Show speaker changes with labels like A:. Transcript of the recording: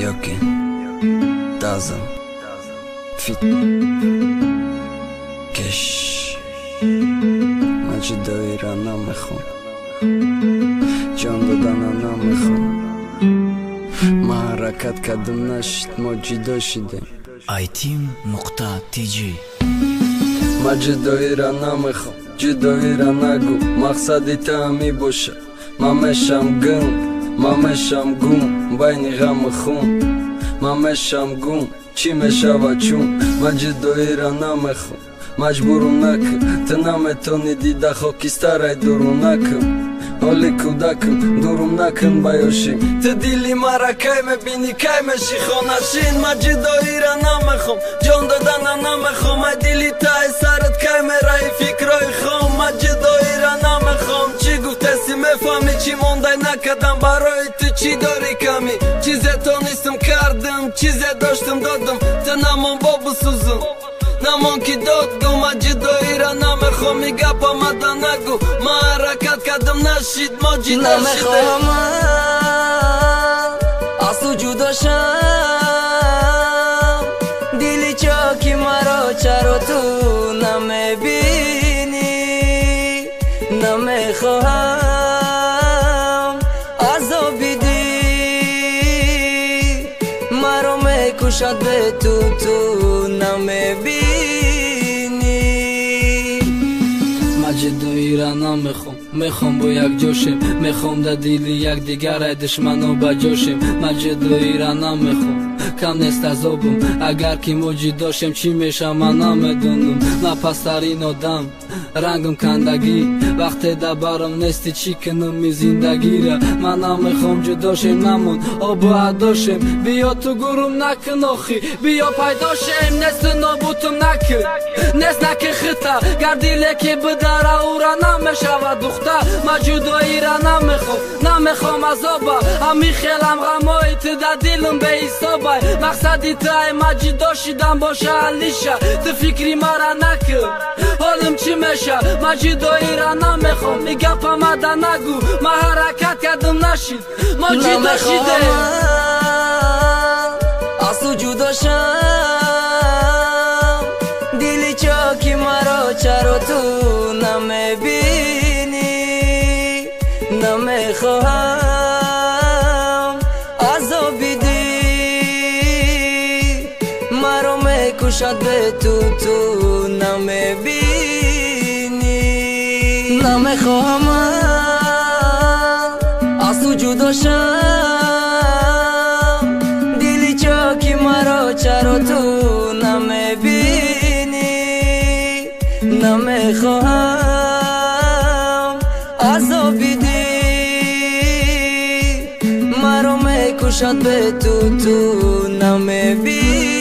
A: Yoki Daza Fit Kesh Majidoi ra namikhom Jon dodana namikhom Ma harakat kadim nashid ma jido shidem
B: iTeam.tg
A: Majidoi ra namikhom Jidoi ra nagu Maqsadi tami bosha Mamesham gun Mamesham gum Bayni gham khum Mamesham gum Chi meshava chum Majidoi ra namikhom Majburum nakam Të nametoni dida khokistaraj durum nakam Oli kudakëm, durum nakën bajoshim Të dili marakaj me bini kaj me shikhon ashin Ma gjidoi ra namikhom Gjon do dana namikhom Aj dili ta e sarët kaj me ra i fikroj khom Ma gjidoi ra namikhom Qi guftesi me fami Qi mondaj na këtan baroj Të qi dori kami Qi zetonisëm kardëm Qi zedoshtëm dodëm Të namon bobës uzëm Namon ki dotgu Ma gjidoi ra namikhom I gapa ma danagu Ma harakat kadëm nashit Ma gjida shide
C: نمیخوام از تو جدا شم دیلی چاکی مرا چرا تو نمیبینی نمیخواهم عذاب بدی مرا میکشد به تو نمیبینی
D: Majidoi ra namikhom میخوام با یک جوشیم میخوام در دیل یک دیگر دشمنو بجوشیم Majidoi را نمیخوام کم نیست از آبم اگر که موجی داشتم چی میشم من نمیدونم من پسترین آدم رنگم کندگی وقتی در برم نیستی چی کنم می زندگی را من نمیخوام جداشیم نمون آب داشتیم بیا تو گروم نکن آخی بیا پیداشیم نیست نابوتم نکن نیست نکن خطا گردیله که بدره او را نمیشود دختر Majidoi را نمیخوام از آبا همی خیلم غمایی تو در دیلم به حسابای مقصدی تای مجیدا شدم باشه علیشه تو فکری مرا نکن حالم چی میشه Majidoi را نمیخوام میگم پامده نگو ما حرکت کردم نشید مجیدا شده
C: از تو جدا شم دیلی چاکی مرا چرا تو نمیبینی نمیخواهم عذاب بدی مرا میکشد به تو نمیبینی نمیخواهم از تو جدا شم دیلی چاکی مرا چرا تو نمیبینی نمیخواهم عذاب بدی مرا میکشد به تو نمیبینی